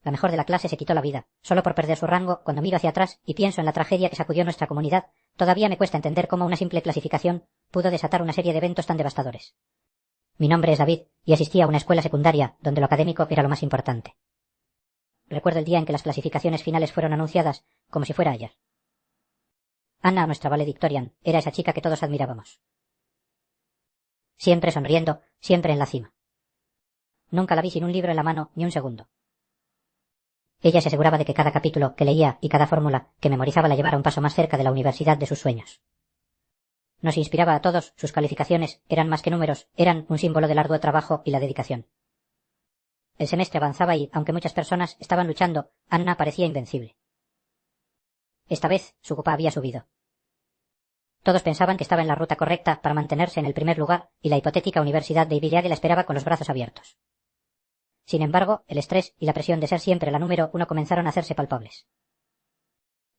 la mejor de la clase, se quitó la vida, solo por perder su rango. Cuando miro hacia atrás y pienso en la tragedia que sacudió nuestra comunidad, todavía me cuesta entender cómo una simple clasificación pudo desatar una serie de eventos tan devastadores. Mi nombre es David, y asistí a una escuela secundaria donde lo académico era lo más importante. Recuerdo el día en que las clasificaciones finales fueron anunciadas, como si fuera ayer. Anna, nuestra valedictorian, era esa chica que todos admirábamos. Siempre sonriendo, siempre en la cima. Nunca la vi sin un libro en la mano ni un segundo. Ella se aseguraba de que cada capítulo que leía y cada fórmula que memorizaba la llevara un paso más cerca de la universidad de sus sueños. Nos inspiraba a todos, sus calificaciones eran más que números, eran un símbolo del arduo trabajo y la dedicación. El semestre avanzaba y, aunque muchas personas estaban luchando, Anna parecía invencible. Esta vez su copa había subido. Todos pensaban que estaba en la ruta correcta para mantenerse en el primer lugar y la hipotética Universidad de Iviriade la esperaba con los brazos abiertos. Sin embargo, el estrés y la presión de ser siempre la número uno comenzaron a hacerse palpables.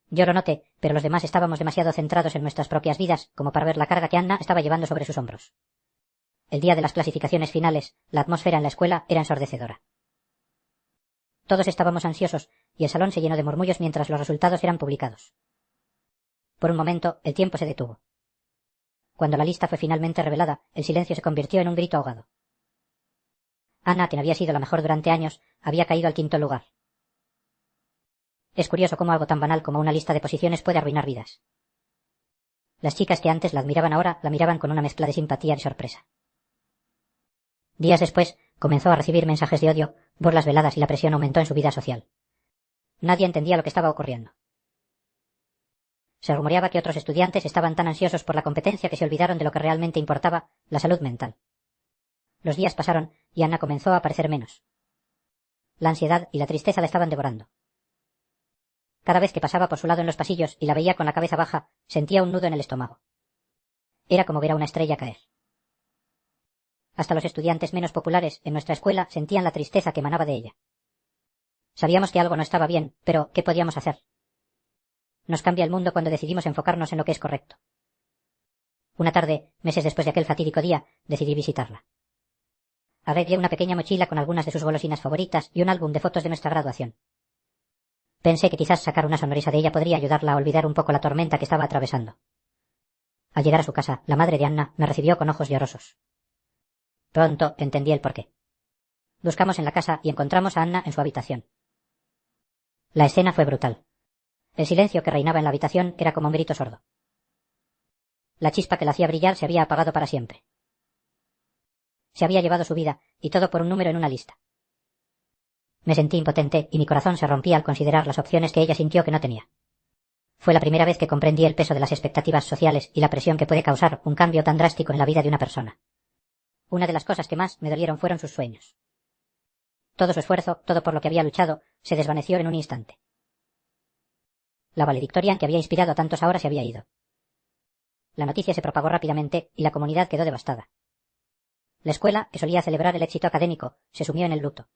Yo lo noté, pero los demás estábamos demasiado centrados en nuestras propias vidas como para ver la carga que Anna estaba llevando sobre sus hombros. El día de las clasificaciones finales, la atmósfera en la escuela era ensordecedora. Todos estábamos ansiosos y el salón se llenó de murmullos mientras los resultados eran publicados. Por un momento, el tiempo se detuvo. Cuando la lista fue finalmente revelada, el silencio se convirtió en un grito ahogado. Anna, quien había sido la mejor durante años, había caído al quinto lugar. Es curioso cómo algo tan banal como una lista de posiciones puede arruinar vidas. Las chicas que antes la admiraban ahora la miraban con una mezcla de simpatía y sorpresa. Días después, comenzó a recibir mensajes de odio, burlas veladas y la presión aumentó en su vida social. Nadie entendía lo que estaba ocurriendo. Se rumoreaba que otros estudiantes estaban tan ansiosos por la competencia que se olvidaron de lo que realmente importaba, la salud mental. Los días pasaron y Anna comenzó a aparecer menos. La ansiedad y la tristeza la estaban devorando. Cada vez que pasaba por su lado en los pasillos y la veía con la cabeza baja, sentía un nudo en el estómago. Era como ver a una estrella caer. Hasta los estudiantes menos populares en nuestra escuela sentían la tristeza que emanaba de ella. Sabíamos que algo no estaba bien, pero ¿qué podíamos hacer? Nos cambia el mundo cuando decidimos enfocarnos en lo que es correcto. Una tarde, meses después de aquel fatídico día, decidí visitarla. Arreglé una pequeña mochila con algunas de sus golosinas favoritas y un álbum de fotos de nuestra graduación. Pensé que quizás sacar una sonrisa de ella podría ayudarla a olvidar un poco la tormenta que estaba atravesando. Al llegar a su casa, la madre de Anna me recibió con ojos llorosos. Pronto entendí el porqué. Buscamos en la casa y encontramos a Anna en su habitación. La escena fue brutal. El silencio que reinaba en la habitación era como un grito sordo. La chispa que la hacía brillar se había apagado para siempre. Se había llevado su vida, y todo por un número en una lista. Me sentí impotente y mi corazón se rompía al considerar las opciones que ella sintió que no tenía. Fue la primera vez que comprendí el peso de las expectativas sociales y la presión que puede causar un cambio tan drástico en la vida de una persona. Una de las cosas que más me dolieron fueron sus sueños. Todo su esfuerzo, todo por lo que había luchado, se desvaneció en un instante. La valedictorian que había inspirado a tantos ahora se había ido. La noticia se propagó rápidamente y la comunidad quedó devastada. La escuela, que solía celebrar el éxito académico, se sumió en el luto.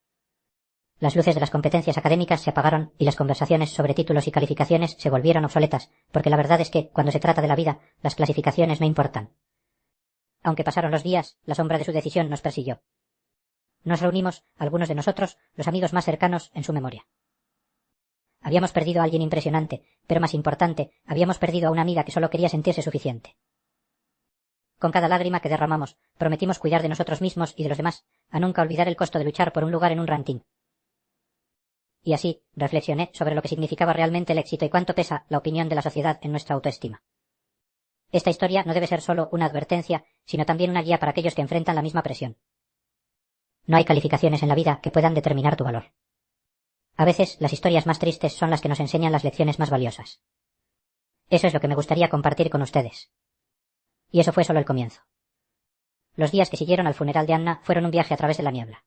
Las luces de las competencias académicas se apagaron y las conversaciones sobre títulos y calificaciones se volvieron obsoletas, porque la verdad es que, cuando se trata de la vida, las clasificaciones no importan. Aunque pasaron los días, la sombra de su decisión nos persiguió. Nos reunimos, algunos de nosotros, los amigos más cercanos, en su memoria. Habíamos perdido a alguien impresionante, pero más importante, habíamos perdido a una amiga que solo quería sentirse suficiente. Con cada lágrima que derramamos, prometimos cuidar de nosotros mismos y de los demás, a nunca olvidar el costo de luchar por un lugar en un ranking. Y así reflexioné sobre lo que significaba realmente el éxito y cuánto pesa la opinión de la sociedad en nuestra autoestima. Esta historia no debe ser solo una advertencia, sino también una guía para aquellos que enfrentan la misma presión. No hay calificaciones en la vida que puedan determinar tu valor. A veces las historias más tristes son las que nos enseñan las lecciones más valiosas. Eso es lo que me gustaría compartir con ustedes. Y eso fue solo el comienzo. Los días que siguieron al funeral de Anna fueron un viaje a través de la niebla.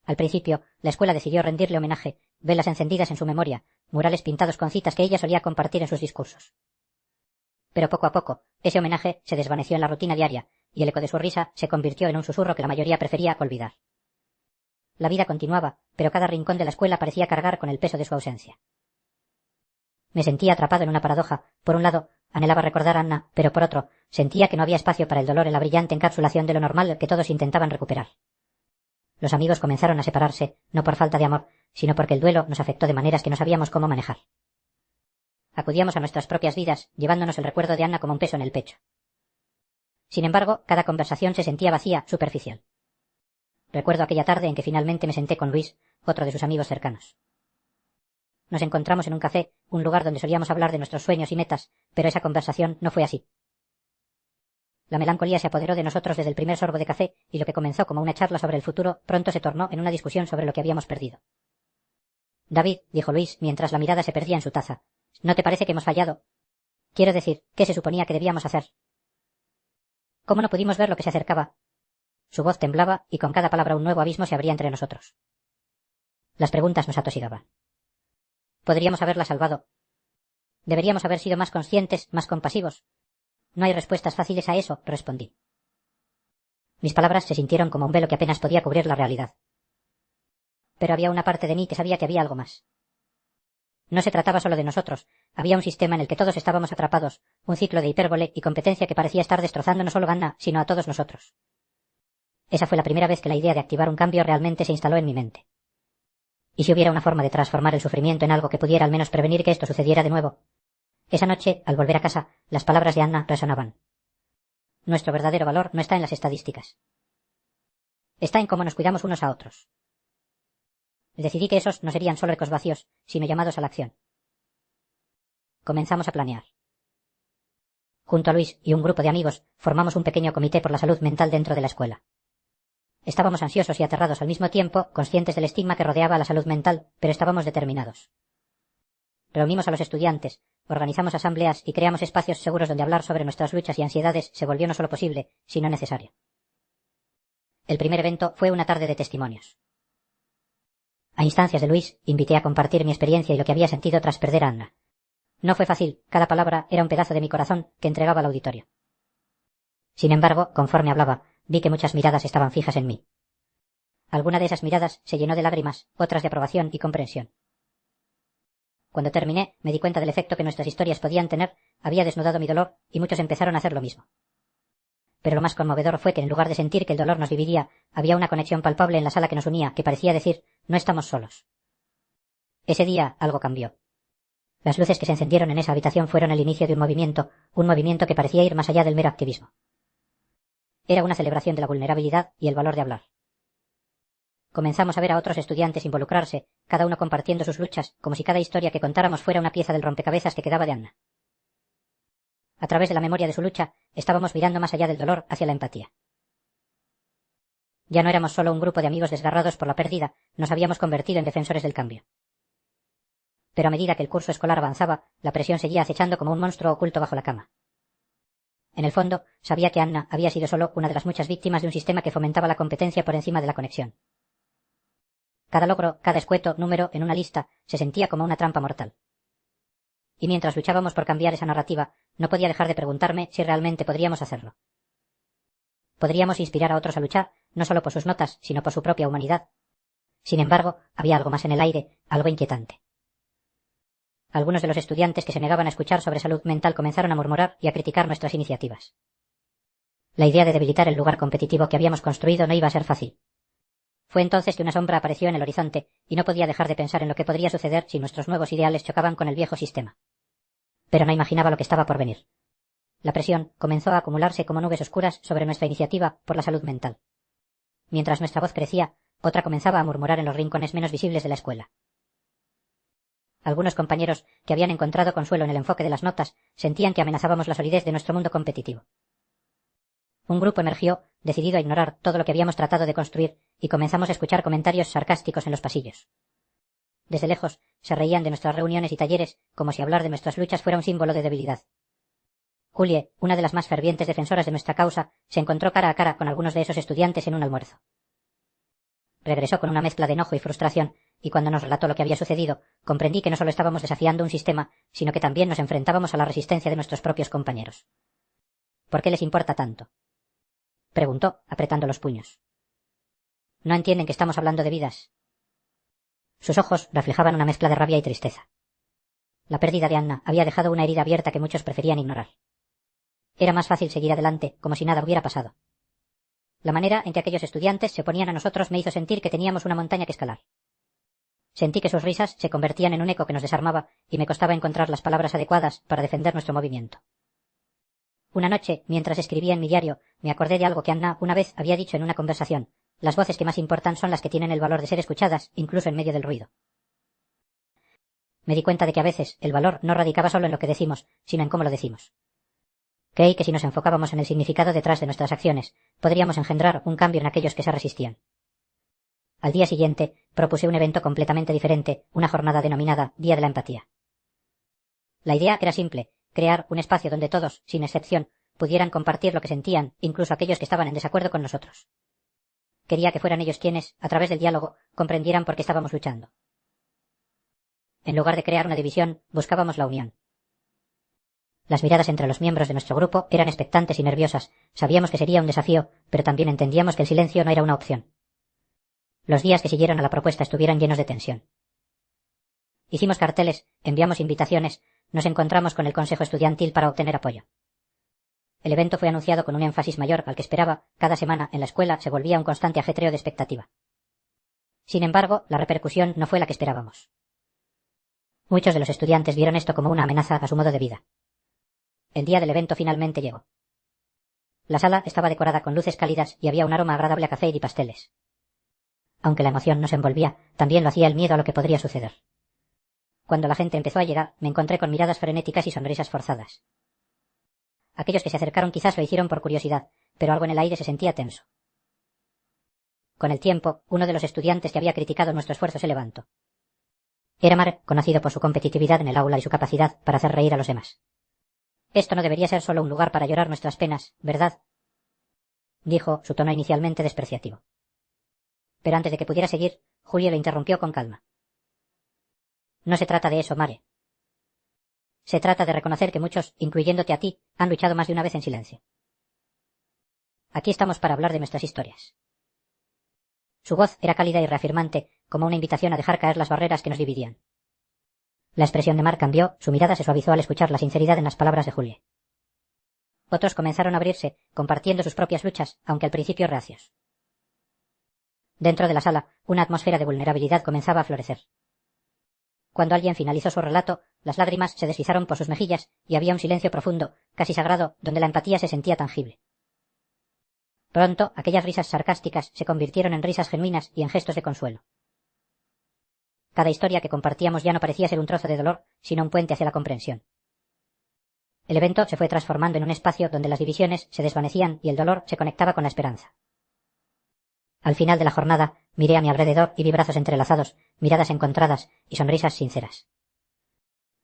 Al principio, la escuela decidió rendirle homenaje, velas encendidas en su memoria, murales pintados con citas que ella solía compartir en sus discursos. Pero poco a poco, ese homenaje se desvaneció en la rutina diaria, y el eco de su risa se convirtió en un susurro que la mayoría prefería olvidar. La vida continuaba, pero cada rincón de la escuela parecía cargar con el peso de su ausencia. Me sentía atrapado en una paradoja. Por un lado, anhelaba recordar a Anna, pero por otro, sentía que no había espacio para el dolor en la brillante encapsulación de lo normal que todos intentaban recuperar. Los amigos comenzaron a separarse, no por falta de amor, sino porque el duelo nos afectó de maneras que no sabíamos cómo manejar. Acudíamos a nuestras propias vidas, llevándonos el recuerdo de Anna como un peso en el pecho. Sin embargo, cada conversación se sentía vacía, superficial. Recuerdo aquella tarde en que finalmente me senté con Luis, otro de sus amigos cercanos. Nos encontramos en un café, un lugar donde solíamos hablar de nuestros sueños y metas, pero esa conversación no fue así. La melancolía se apoderó de nosotros desde el primer sorbo de café, y lo que comenzó como una charla sobre el futuro pronto se tornó en una discusión sobre lo que habíamos perdido. David, dijo Luis, mientras la mirada se perdía en su taza, ¿no te parece que hemos fallado? Quiero decir, ¿qué se suponía que debíamos hacer? ¿Cómo no pudimos ver lo que se acercaba? Su voz temblaba, y con cada palabra un nuevo abismo se abría entre nosotros. Las preguntas nos atosigaban. Podríamos haberla salvado. Deberíamos haber sido más conscientes, más compasivos. No hay respuestas fáciles a eso, respondí. Mis palabras se sintieron como un velo que apenas podía cubrir la realidad. Pero había una parte de mí que sabía que había algo más. No se trataba solo de nosotros, había un sistema en el que todos estábamos atrapados, un ciclo de hipérbole y competencia que parecía estar destrozando no solo a Anna, sino a todos nosotros. Esa fue la primera vez que la idea de activar un cambio realmente se instaló en mi mente. ¿Y si hubiera una forma de transformar el sufrimiento en algo que pudiera al menos prevenir que esto sucediera de nuevo? Esa noche, al volver a casa, las palabras de Anna resonaban. Nuestro verdadero valor no está en las estadísticas. Está en cómo nos cuidamos unos a otros. Decidí que esos no serían solo ecos vacíos, sino llamados a la acción. Comenzamos a planear. Junto a Luis y un grupo de amigos, formamos un pequeño comité por la salud mental dentro de la escuela. Estábamos ansiosos y aterrados al mismo tiempo, conscientes del estigma que rodeaba a la salud mental, pero estábamos determinados. Reunimos a los estudiantes, organizamos asambleas y creamos espacios seguros donde hablar sobre nuestras luchas y ansiedades se volvió no solo posible, sino necesario. El primer evento fue una tarde de testimonios. A instancias de Luis, invité a compartir mi experiencia y lo que había sentido tras perder a Anna. No fue fácil, cada palabra era un pedazo de mi corazón que entregaba al auditorio. Sin embargo, conforme hablaba, vi que muchas miradas estaban fijas en mí. Alguna de esas miradas se llenó de lágrimas, otras de aprobación y comprensión. Cuando terminé, me di cuenta del efecto que nuestras historias podían tener, había desnudado mi dolor, y muchos empezaron a hacer lo mismo. Pero lo más conmovedor fue que en lugar de sentir que el dolor nos dividía, había una conexión palpable en la sala que nos unía, que parecía decir, no estamos solos. Ese día algo cambió. Las luces que se encendieron en esa habitación fueron el inicio de un movimiento que parecía ir más allá del mero activismo. Era una celebración de la vulnerabilidad y el valor de hablar. Comenzamos a ver a otros estudiantes involucrarse, cada uno compartiendo sus luchas, como si cada historia que contáramos fuera una pieza del rompecabezas que quedaba de Anna. A través de la memoria de su lucha, estábamos mirando más allá del dolor hacia la empatía. Ya no éramos solo un grupo de amigos desgarrados por la pérdida, nos habíamos convertido en defensores del cambio. Pero a medida que el curso escolar avanzaba, la presión seguía acechando como un monstruo oculto bajo la cama. En el fondo, sabía que Anna había sido solo una de las muchas víctimas de un sistema que fomentaba la competencia por encima de la conexión. Cada logro, cada escueto número en una lista se sentía como una trampa mortal. Y mientras luchábamos por cambiar esa narrativa, no podía dejar de preguntarme si realmente podríamos hacerlo. Podríamos inspirar a otros a luchar, no solo por sus notas, sino por su propia humanidad. Sin embargo, había algo más en el aire, algo inquietante. Algunos de los estudiantes que se negaban a escuchar sobre salud mental comenzaron a murmurar y a criticar nuestras iniciativas. La idea de debilitar el lugar competitivo que habíamos construido no iba a ser fácil. Fue entonces que una sombra apareció en el horizonte, y no podía dejar de pensar en lo que podría suceder si nuestros nuevos ideales chocaban con el viejo sistema. Pero no imaginaba lo que estaba por venir. La presión comenzó a acumularse como nubes oscuras sobre nuestra iniciativa por la salud mental. Mientras nuestra voz crecía, otra comenzaba a murmurar en los rincones menos visibles de la escuela. Algunos compañeros que habían encontrado consuelo en el enfoque de las notas sentían que amenazábamos la solidez de nuestro mundo competitivo. Un grupo emergió, decidido a ignorar todo lo que habíamos tratado de construir, y comenzamos a escuchar comentarios sarcásticos en los pasillos. Desde lejos, se reían de nuestras reuniones y talleres, como si hablar de nuestras luchas fuera un símbolo de debilidad. Julie, una de las más fervientes defensoras de nuestra causa, se encontró cara a cara con algunos de esos estudiantes en un almuerzo. Regresó con una mezcla de enojo y frustración, y cuando nos relató lo que había sucedido, comprendí que no solo estábamos desafiando un sistema, sino que también nos enfrentábamos a la resistencia de nuestros propios compañeros. ¿Por qué les importa tanto?, preguntó, apretando los puños. No entienden que estamos hablando de vidas. Sus ojos reflejaban una mezcla de rabia y tristeza. La pérdida de Anna había dejado una herida abierta que muchos preferían ignorar. Era más fácil seguir adelante, como si nada hubiera pasado. La manera en que aquellos estudiantes se oponían a nosotros me hizo sentir que teníamos una montaña que escalar. Sentí que sus risas se convertían en un eco que nos desarmaba y me costaba encontrar las palabras adecuadas para defender nuestro movimiento. Una noche, mientras escribía en mi diario, me acordé de algo que Anna una vez había dicho en una conversación. Las voces que más importan son las que tienen el valor de ser escuchadas, incluso en medio del ruido. Me di cuenta de que a veces el valor no radicaba solo en lo que decimos, sino en cómo lo decimos. Creí que si nos enfocábamos en el significado detrás de nuestras acciones, podríamos engendrar un cambio en aquellos que se resistían. Al día siguiente, propuse un evento completamente diferente, una jornada denominada Día de la Empatía. La idea era simple: crear un espacio donde todos, sin excepción, pudieran compartir lo que sentían, incluso aquellos que estaban en desacuerdo con nosotros. Quería que fueran ellos quienes, a través del diálogo, comprendieran por qué estábamos luchando. En lugar de crear una división, buscábamos la unión. Las miradas entre los miembros de nuestro grupo eran expectantes y nerviosas. Sabíamos que sería un desafío, pero también entendíamos que el silencio no era una opción. Los días que siguieron a la propuesta estuvieron llenos de tensión. Hicimos carteles, enviamos invitaciones, nos encontramos con el consejo estudiantil para obtener apoyo. El evento fue anunciado con un énfasis mayor al que esperaba. Cada semana en la escuela se volvía un constante ajetreo de expectativa. Sin embargo, la repercusión no fue la que esperábamos. Muchos de los estudiantes vieron esto como una amenaza a su modo de vida. El día del evento finalmente llegó. La sala estaba decorada con luces cálidas y había un aroma agradable a café y pasteles. Aunque la emoción nos envolvía, también lo hacía el miedo a lo que podría suceder. Cuando la gente empezó a llegar, me encontré con miradas frenéticas y sonrisas forzadas. Aquellos que se acercaron quizás lo hicieron por curiosidad, pero algo en el aire se sentía tenso. Con el tiempo, uno de los estudiantes que había criticado nuestro esfuerzo se levantó. Era Mark, conocido por su competitividad en el aula y su capacidad para hacer reír a los demás. Esto no debería ser solo un lugar para llorar nuestras penas, ¿verdad?, dijo, su tono inicialmente despreciativo. Pero antes de que pudiera seguir, Julio le interrumpió con calma. No se trata de eso, Mare. Se trata de reconocer que muchos, incluyéndote a ti, han luchado más de una vez en silencio. Aquí estamos para hablar de nuestras historias. Su voz era cálida y reafirmante, como una invitación a dejar caer las barreras que nos dividían. La expresión de Mark cambió, su mirada se suavizó al escuchar la sinceridad en las palabras de Julie. Otros comenzaron a abrirse, compartiendo sus propias luchas, aunque al principio reacios. Dentro de la sala, una atmósfera de vulnerabilidad comenzaba a florecer. Cuando alguien finalizó su relato, las lágrimas se deslizaron por sus mejillas y había un silencio profundo, casi sagrado, donde la empatía se sentía tangible. Pronto, aquellas risas sarcásticas se convirtieron en risas genuinas y en gestos de consuelo. Cada historia que compartíamos ya no parecía ser un trozo de dolor, sino un puente hacia la comprensión. El evento se fue transformando en un espacio donde las divisiones se desvanecían y el dolor se conectaba con la esperanza. Al final de la jornada, miré a mi alrededor y vi brazos entrelazados, miradas encontradas y sonrisas sinceras.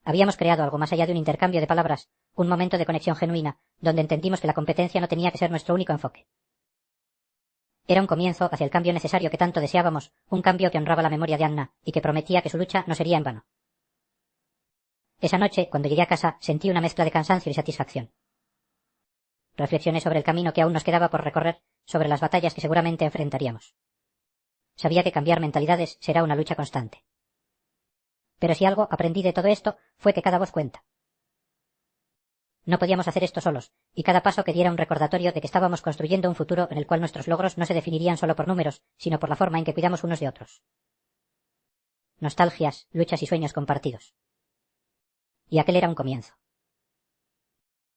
Habíamos creado algo más allá de un intercambio de palabras, un momento de conexión genuina, donde entendimos que la competencia no tenía que ser nuestro único enfoque. Era un comienzo hacia el cambio necesario que tanto deseábamos, un cambio que honraba la memoria de Anna y que prometía que su lucha no sería en vano. Esa noche, cuando llegué a casa, sentí una mezcla de cansancio y satisfacción. Reflexioné sobre el camino que aún nos quedaba por recorrer, sobre las batallas que seguramente enfrentaríamos. Sabía que cambiar mentalidades será una lucha constante. Pero si algo aprendí de todo esto fue que cada voz cuenta. No podíamos hacer esto solos, y cada paso que diera un recordatorio de que estábamos construyendo un futuro en el cual nuestros logros no se definirían solo por números, sino por la forma en que cuidamos unos de otros. Nostalgias, luchas y sueños compartidos. Y aquel era un comienzo.